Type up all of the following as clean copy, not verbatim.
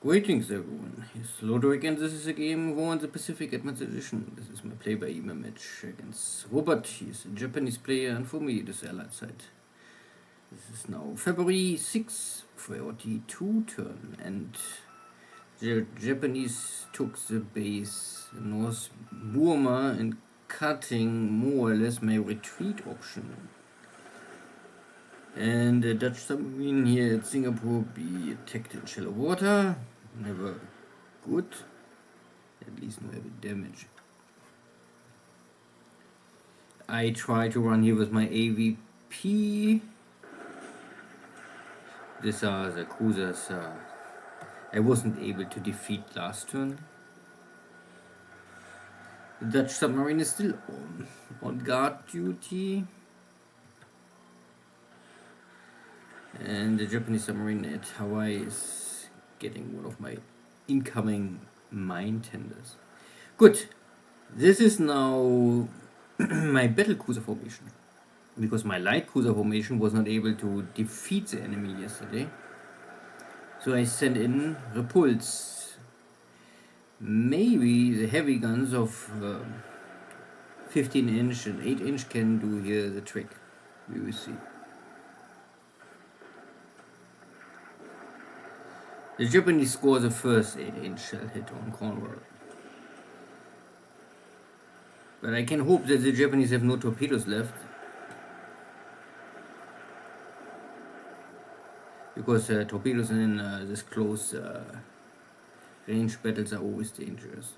Greetings everyone, here's Lodrik and this is a game War in the Pacific Advanced Edition. This is my play-by-email match against Robert. He's a Japanese player and for me it is Allied side. This is now February 6th, priority 2 turn, and the Japanese took the base North Burma and cutting more or less my retreat option. And the Dutch submarine here at Singapore be attacked in shallow water. Never good. At least no heavy damage. I try to run here with my AVP. These are the cruisers I wasn't able to defeat last turn. The Dutch submarine is still on guard duty. And the Japanese submarine at Hawaii is getting one of my incoming mine tenders. Good. This is now my battle cruiser formation. Because my light cruiser formation was not able to defeat the enemy yesterday. So I sent in repulse. Maybe the heavy guns of 15 inch and 8 inch can do here the trick. We will see. The Japanese score the first 8 inch shell hit on Cornwall. But I can hope that the Japanese have no torpedoes left. Because torpedoes in this close range battles are always dangerous.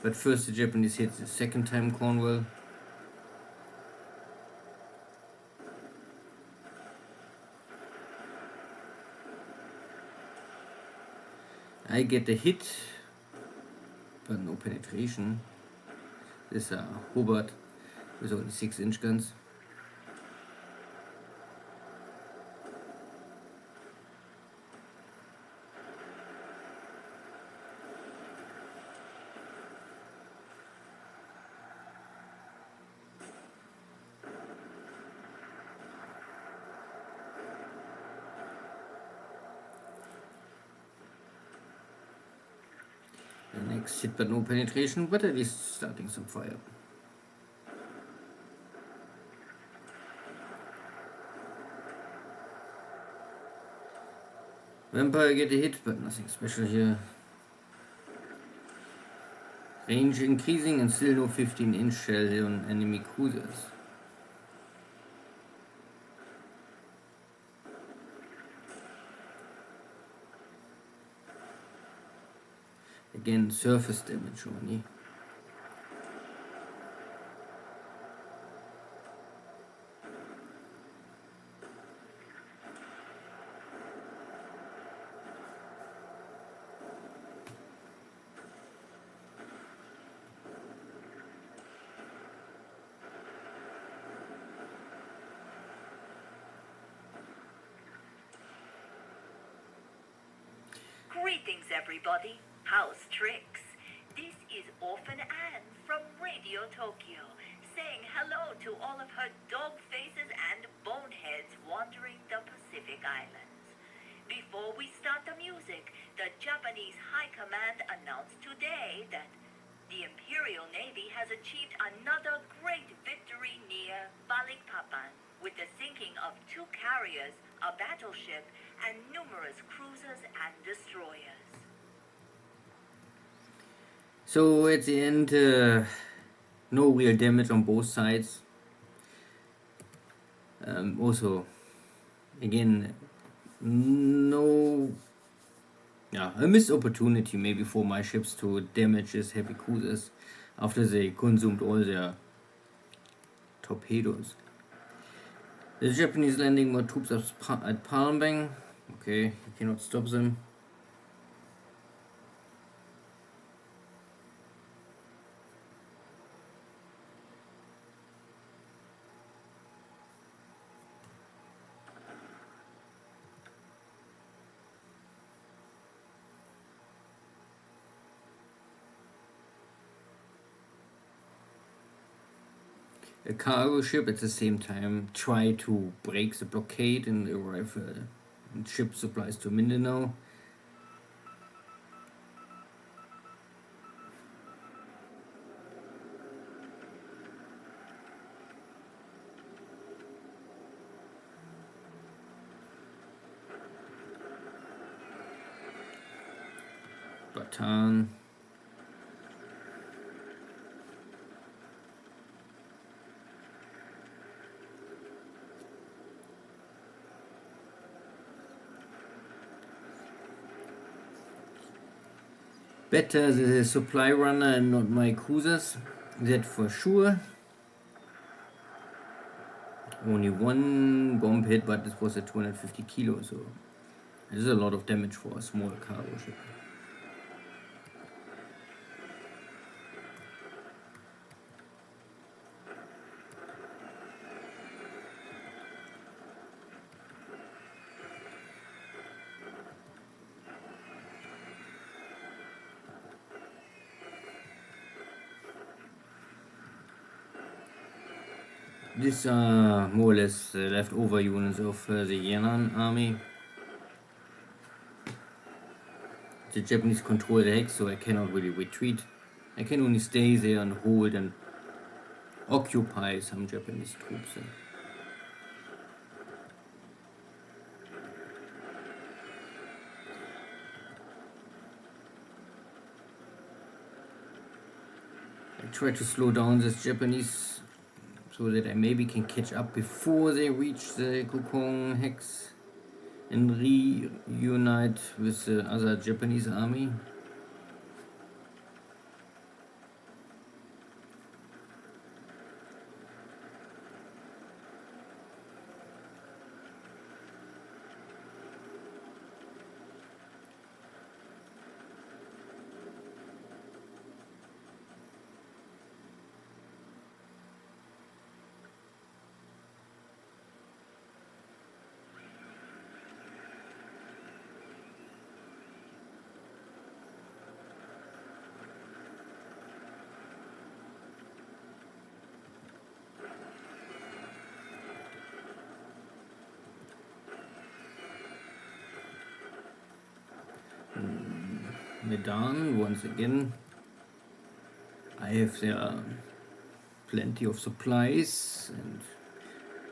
But first the Japanese hit the second time Cornwall. I get the hit, but no penetration. This is Hobart with only 6 inch guns. The next hit but no penetration, but at least starting some fire. Vampire get a hit, but nothing special here. Range increasing and still no 15 inch shell on enemy cruisers. Again, surface damage only. Greetings, everybody. How's tricks? This is Orphan Anne from Radio Tokyo, saying hello to all of her dog faces and boneheads wandering the Pacific Islands. Before we start the music, the Japanese High Command announced today that the Imperial Navy has achieved another great victory near Balikpapan with the sinking of 2 carriers, a battleship, and numerous cruisers and destroyers. So at the end, no real damage on both sides. Also, again, a missed opportunity maybe for my ships to damage these heavy cruisers after they consumed all their torpedoes. The Japanese landing more troops at Palembang. Okay, you cannot stop them. A cargo ship at the same time try to break the blockade and arrive ship supplies to Mindanao. Batan. Better the supply runner and not my cruisers, that for sure. Only one bomb hit, but it was at 250 kilos, so it is a lot of damage for a small cargo ship. These are more or less leftover units of the Yan'an army. The Japanese control the Hex, so I cannot really retreat. I can only stay there and hold and occupy some Japanese troops. I try to slow down this Japanese so that I maybe can catch up before they reach the Kokong Hex and reunite with the other Japanese army. Medan, once again, I have there plenty of supplies and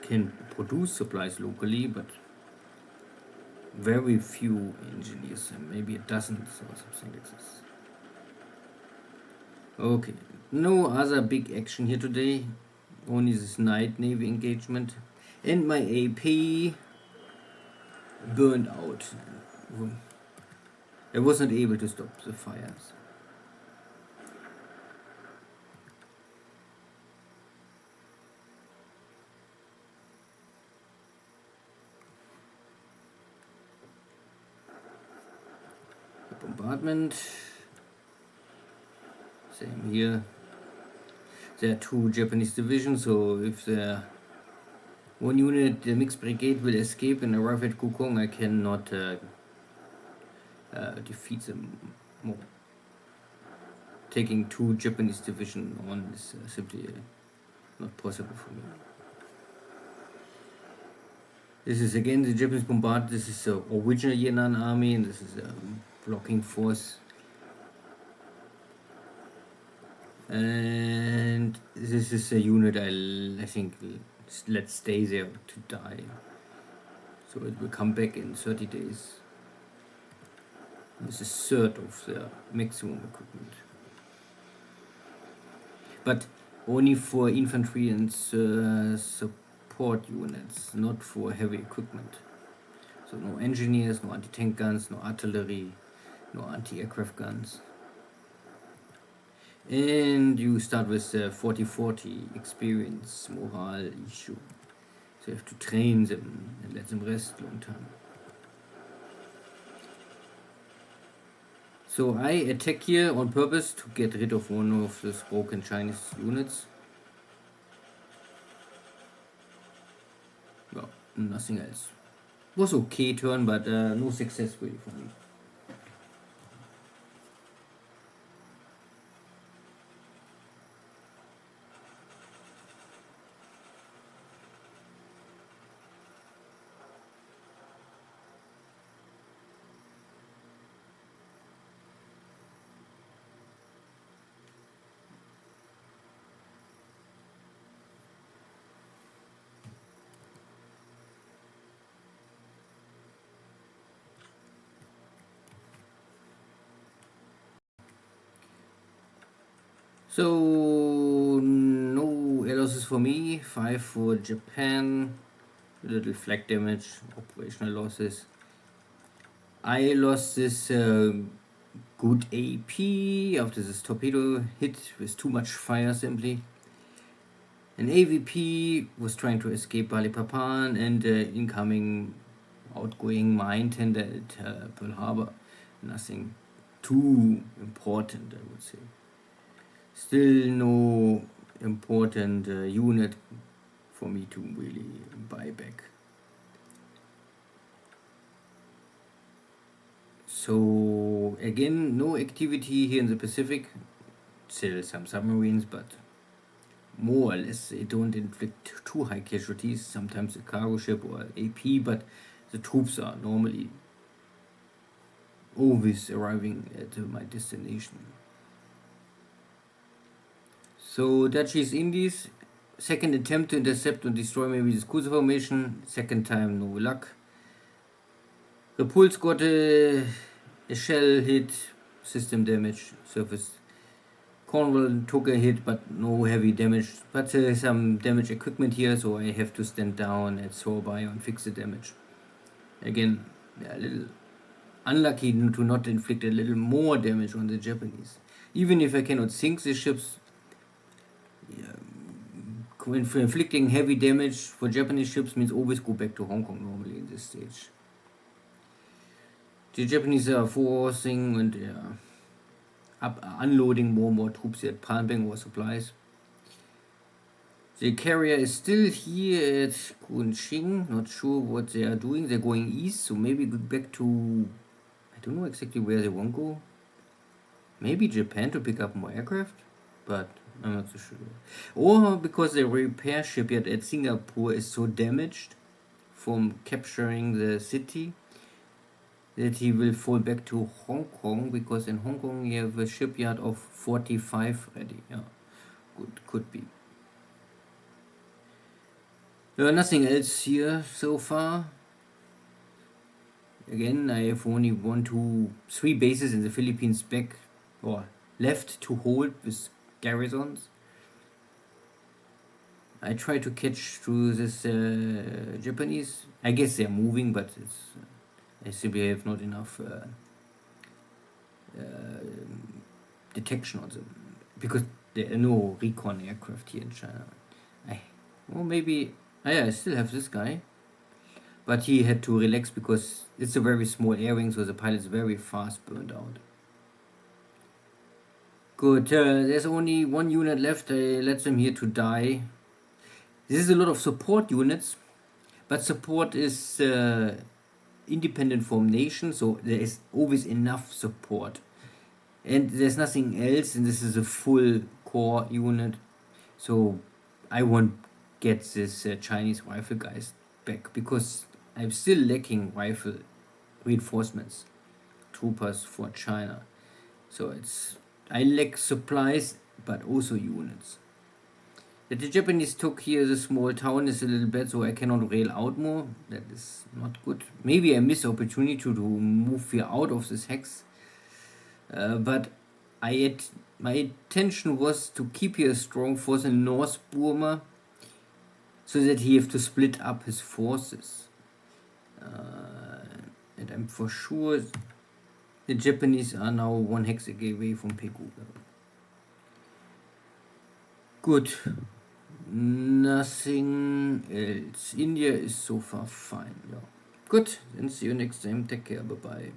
can produce supplies locally, but very few engineers, maybe a dozen or something like this. Okay, no other big action here today, only this night navy engagement, and my AP burned out. I wasn't able to stop the fires. The bombardment. Same here. There are two Japanese divisions, so if the one unit, the mixed brigade, will escape and arrive at Kokong, I cannot defeat them more. Taking two Japanese division on is simply not possible for me. This is again the Japanese bombard. This is the original Yan'an army, and this is a blocking force. And this is a unit I think let's stay there to die. So it will come back in 30 days. This is a third of the maximum equipment. But only for infantry and support units, not for heavy equipment. So no engineers, no anti-tank guns, no artillery, no anti-aircraft guns. And you start with the 40-40 experience morale issue. So you have to train them and let them rest long time. So I attack here on purpose to get rid of one of those broken Chinese units. Well, nothing else. Was okay turn, but no success really for me. So no losses for me. 5 for Japan. A little flag damage, operational losses. I lost this good AP after this torpedo hit with too much fire simply. An AVP was trying to escape Balikpapan and incoming outgoing mine tender at Pearl Harbor. Nothing too important, I would say. Still no important unit for me to really buy back. So again, no activity here in the Pacific. Still some submarines, but more or less they don't inflict too high casualties. Sometimes a cargo ship or AP, but the troops are normally always arriving at my destination. So Dutch East Indies, second attempt to intercept and destroy maybe this cruiser formation. Second time, no luck. Repulse got a shell hit, system damage, surface. Cornwall took a hit, but no heavy damage. But some damage equipment here, so I have to stand down at Sorby and fix the damage. Again, a little unlucky to not inflict a little more damage on the Japanese. Even if I cannot sink the ships, inflicting heavy damage for Japanese ships means always go back to Hong Kong normally in this stage. The Japanese are forcing and unloading more and more troops at Palmbang or supplies. The carrier is still here at Kunching, not sure what they are doing. They're going east, so maybe go back to, I don't know exactly where they want to go. Maybe Japan to pick up more aircraft, but I'm not so sure. Or because the repair shipyard at Singapore is so damaged from capturing the city that he will fall back to Hong Kong, because in Hong Kong you have a shipyard of 45 ready. Yeah, could be. Nothing else here so far. Again, I have only 1, 2, 3 bases in the Philippines back or left to hold with garrisons. I try to catch through this Japanese. I guess they're moving, but I simply have not enough detection on them, because there are no recon aircraft here in China. I still have this guy, but he had to relax because it's a very small air wing, so the pilot's very fast burned out. Good, there's only 1 unit left. I let them here to die. This is a lot of support units, but support is independent from nation, so there is always enough support. And there's nothing else, and this is a full core unit, so I won't get this Chinese rifle guys back, because I'm still lacking rifle reinforcements, troopers for China. So I lack supplies, but also units. That the Japanese took here the small town is a little bad, so I cannot rail out more. That is not good. Maybe I miss opportunity to move here out of this hex. But my intention was to keep here a strong force in North Burma, so that he have to split up his forces. And I'm for sure the Japanese are now 1 hex away from Pegu. Good. Nothing else. India is so far fine. Yeah. Good. Then see you next time. Take care. Bye bye.